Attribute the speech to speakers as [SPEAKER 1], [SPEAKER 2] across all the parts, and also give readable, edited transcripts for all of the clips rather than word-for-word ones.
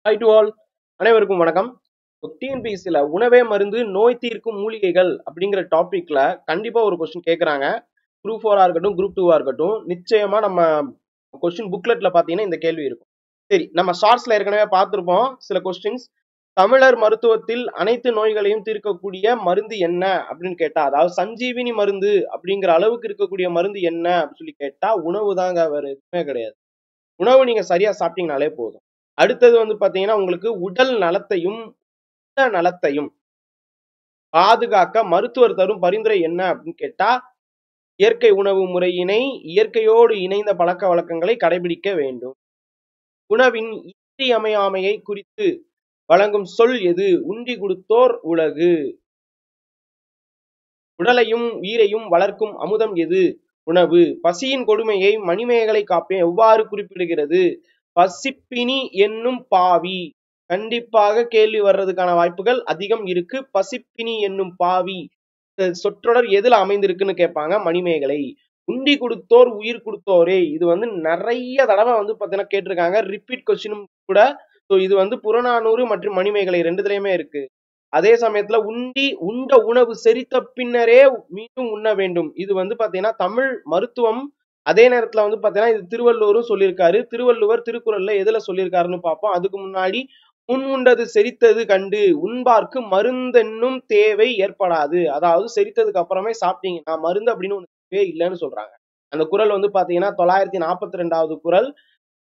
[SPEAKER 1] High to all, அனைவருக்கும் வணக்கம். டிஎன்பிஎஸ்சியில் உணவே மருந்து நோய் தீர்க்கும் மூலிகைகள் அப்படிங்கிற டாபிக்ல கண்டிப்பா ஒரு கொஸ்டின் கேட்குறாங்க. குரூப் 4 இருக்கட்டும், குரூப் 2 இருக்கட்டும், நிச்சயமா நம்ம கொஸ்டின் புக்லெட்ல பார்த்தீங்கன்னா இந்த கேள்வி இருக்கும். சரி, நம்ம ஷார்ட்ஸ்ல ஏற்கனவே பார்த்துருப்போம் சில கொஸ்டின்ஸ். தமிழர் மருத்துவத்தில் அனைத்து நோய்களையும் தீர்க்கக்கூடிய மருந்து என்ன அப்படின்னு கேட்டா, அதாவது சஞ்சீவினி மருந்து அப்படிங்கிற அளவுக்கு இருக்கக்கூடிய மருந்து என்ன அப்படின்னு சொல்லி கேட்டா, உணவு தாங்க, வேற எதுவுமே கிடையாது. உணவு நீங்க சரியா சாப்பிட்டீங்கனாலே போதும். அடுத்தது வந்து பாத்தீங்கன்னா, உங்களுக்கு உடல் நலத்தையும் உள்ள நலத்தையும் பாதுகாக்க மருத்துவர் தரும் பரிந்துரை என்ன அப்படின்னு கேட்டா, இயற்கை உணவு முறையினை இயற்கையோடு இணைந்த பழக்க வழக்கங்களை கடைபிடிக்க வேண்டும். உணவின் இன்றியமையாமையை குறித்து வழங்கும் சொல் எது? உண்டி கொடுத்தோர் உலகு. உடலையும் உயிரையும் வளர்க்கும் அமுதம் எது? உணவு. பசியின் கொடுமையை மணிமேகலை காப்பியம் எவ்வாறு குறிப்பிடுகிறது? பசிப்பினி என்னும் பாவி. கண்டிப்பாக கேள்வி வர்றதுக்கான வாய்ப்புகள் அதிகம் இருக்கு. பசிப்பினி என்னும் பாவி சொற்றொடர் எதுல அமைந்திருக்குன்னு கேட்பாங்க. மணிமேகலை. உண்டி கொடுத்தோர் உயிர் கொடுத்தோரே, இது வந்து நிறைய தடவை வந்து பாத்தீங்கன்னா கேட்டிருக்காங்க. ரிப்பீட் கொஸ்டினும் கூட. இது வந்து புறநானூறு மற்றும் மணிமேகலை ரெண்டுலயுமே இருக்கு. அதே சமயத்துல உண்ட உணவு செரித்த பின்னரே மீண்டும் உண்ண வேண்டும். இது வந்து பாத்தீங்கன்னா தமிழ் மருத்துவம். அதே நேரத்துல வந்து பாத்தீங்கன்னா இது திருவள்ளுவரும் சொல்லியிருக்காரு. திருவள்ளுவர் திருக்குறள்ல எதுல சொல்லியிருக்காருன்னு பார்ப்போம். அதுக்கு முன்னாடி முன் உண்டது செரித்தது கண்டு உண்பார்க்கு மருந்தென்னும் தேவை ஏற்படாது. அதாவது செரித்ததுக்கு அப்புறமே சாப்பிட்டீங்கன்னா மருந்து அப்படின்னு ஒண்ணு இல்லைன்னு சொல்றாங்க. அந்த குறள் வந்து பாத்தீங்கன்னா 942வது குறள்.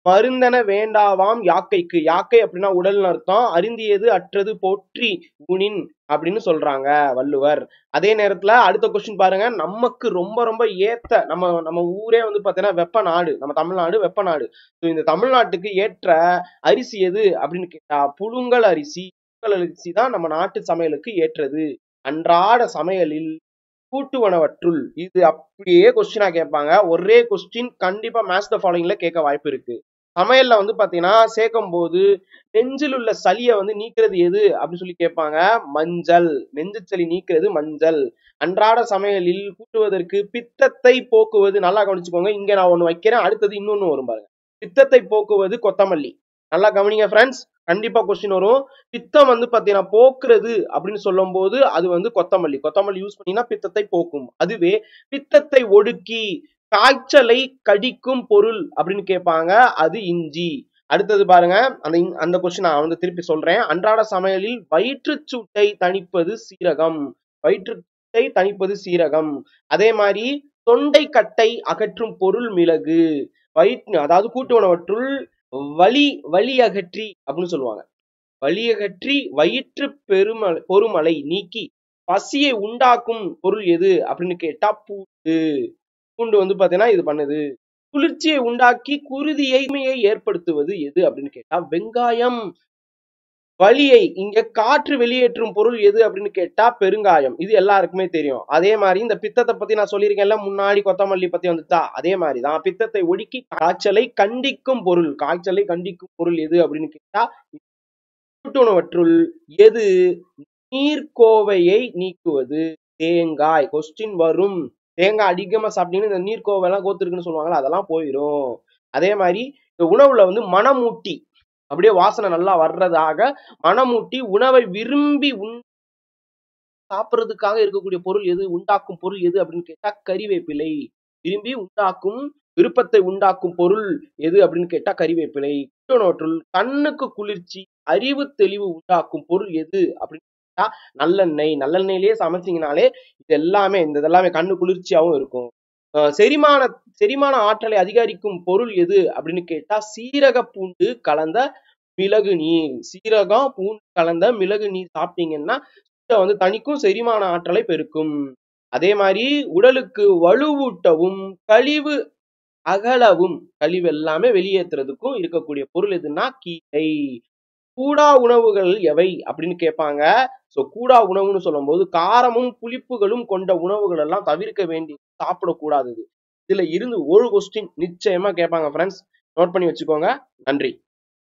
[SPEAKER 1] மருந்தென வேண்டாவாம் யாக்கைக்கு. யாக்கை அப்படின்னா உடல்னு அர்த்தம். அருந்தியது அற்றது போற்றி குணின் அப்படின்னு சொல்றாங்க வள்ளுவர். அதே நேரத்துல அடுத்த கொஸ்டின் பாருங்க. நமக்கு ரொம்ப ரொம்ப ஏத்த நம்ம ஊரே வந்து பாத்தீங்கன்னா வெப்ப நாடு. நம்ம தமிழ்நாடு வெப்ப நாடு. இந்த தமிழ்நாட்டுக்கு ஏற்ற அரிசி எது அப்படின்னு கேட்டா புழுங்கல் அரிசி. புழுங்கல் அரிசி தான் நம்ம நாட்டு சமையலுக்கு ஏற்றது. அன்றாட சமையலில் கூட்டுவனவற்றுள். இது அப்படியே கொஸ்டினா கேட்பாங்க. ஒரே கொஸ்டின் கண்டிப்பா மேட்ச் த ஃபாலோயிங்ல கேட்க வாய்ப்பு இருக்கு. சமையல்ல வந்து பாத்தீங்கன்னா சேர்க்கும் போது நெஞ்சில் உள்ள சளியை வந்து நீக்கிறது எது அப்படின்னு சொல்லி கேட்பாங்க. மஞ்சள். நெஞ்சு சளி நீக்கிறது மஞ்சள். அன்றாட சமையலில் கூட்டுவதற்கு பித்தத்தை போக்குவது. நல்லா கவனிச்சுக்கோங்க. இங்க நான் ஒண்ணு வைக்கிறேன், அடுத்தது இன்னொன்னு வரும் பாருங்க. பித்தத்தை போக்குவது கொத்தமல்லி. நல்லா கவனிங்க ஃப்ரெண்ட்ஸ், கண்டிப்பா கொஸ்டின் வரும். பித்தம் வந்து பாத்தீங்கன்னா போக்குறது அப்படின்னு சொல்லும் போது அது வந்து கொத்தமல்லி. கொத்தமல்லி யூஸ் பண்ணீங்கன்னா பித்தத்தை போக்கும். அதுவே பித்தத்தை ஒடுக்கி காய்ச்சலை கடிக்கும் பொருள் அப்படின்னு கேட்பாங்க. அது இஞ்சி. அடுத்தது பாருங்க. அந்த கொஸ்டின் நான் வந்து திருப்பி சொல்றேன். அன்றாட சமையலில் வயிற்றுச்சூட்டை தணிப்பது சீரகம். வயிற்றுச்சூட்டை தணிப்பது சீரகம். அதே மாதிரி தொண்டை கட்டை அகற்றும் பொருள் மிளகு. அதாவது கூட்டு உணவற்றுள் வலி அகற்றி அப்படின்னு சொல்லுவாங்க. வலியகற்றி வயிற்று பொறுமலை நீக்கி பசியை உண்டாக்கும் பொருள் எது அப்படின்னு கேட்டா பூண்டு. பூண்டு வந்து பாத்தீங்கன்னா இது பண்ணுது. குளிர்ச்சியை உண்டாக்கி குருதியை ஏற்படுத்துவது எது அப்படின்னு கேட்டா வெங்காயம். வலியை இங்க காற்று வெளியேற்றும் பொருள் எது அப்படின்னு கேட்டா பெருங்காயம். இது எல்லாருக்குமே தெரியும். அதே மாதிரி இந்த பித்தத்தை பத்தி நான் சொல்லியிருக்கேன்ல முன்னாடி, கொத்தமல்லி பத்தி வந்துச்சா, அதே மாதிரிதான் பித்தத்தை ஒடுக்கி காய்ச்சலை கண்டிக்கும் பொருள் எது அப்படின்னு கேட்டா கூட்டுணவற்றுள் எது நீர்க்கோவையை நீக்குவது? தேங்காய். கொஸ்டின் வரும். தேங்காய் அதிகமா சாப்பிட்டீங்கன்னா இந்த நீர்க்கோவை எல்லாம் கோத்துருக்குன்னு சொல்லுவாங்கல்ல, அதெல்லாம் போயிடும். அதே மாதிரி இந்த உணவுல வந்து மனமூட்டி, அப்படியே வாசனை நல்லா வர்றதாக மனமூட்டி உணவை விரும்பி சாப்பிடுறதுக்காக இருக்கக்கூடிய பொருள் எது? உண்டாக்கும் பொருள் எது அப்படின்னு கேட்டா கறிவேப்பிலை. விரும்பி உண்டாக்கும் விருப்பத்தை உண்டாக்கும் பொருள் எது அப்படின்னு கேட்டா கறிவேப்பிலை. கூட்டுணவற்றுள் கண்ணுக்கு குளிர்ச்சி அறிவு தெளிவு உண்டாக்கும் பொருள் எது அப்படின்னு கேட்டா நல்லெண்ணெய். நல்லெண்ணெயிலேயே சமைச்சிங்கனாலே இதெல்லாமே கண்ணு குளிர்ச்சியாவும் இருக்கும். செரிமான ஆற்றலை அதிகரிக்கும் பொருள் எது அப்படின்னு கேட்டா சீரக பூண்டு கலந்த மிளகு நீர். சீரகம் பூண்டு கலந்த மிளகு நீர் சாப்பிட்டீங்கன்னா வந்து தணிக்கும், செரிமான ஆற்றலை பெருக்கும். அதே மாதிரி உடலுக்கு வலுவூட்டவும் கழிவு அகலவும், கழிவு எல்லாமே வெளியேற்றுறதுக்கும் இருக்கக்கூடிய பொருள் எதுன்னா கீரை. கூடா உணவுகள் எவை அப்படின்னு கேட்பாங்க. கூடா உணவுன்னு சொல்லும் போது காரமும் புளிப்புகளும் கொண்ட உணவுகள் எல்லாம் தவிர்க்க வேண்டி சாப்பிடக்கூடாது. இதுல இருந்து ஒரு கொஸ்டின் நிச்சயமா கேட்பாங்க ஃப்ரெண்ட்ஸ். நோட் பண்ணி வச்சுக்கோங்க. நன்றி.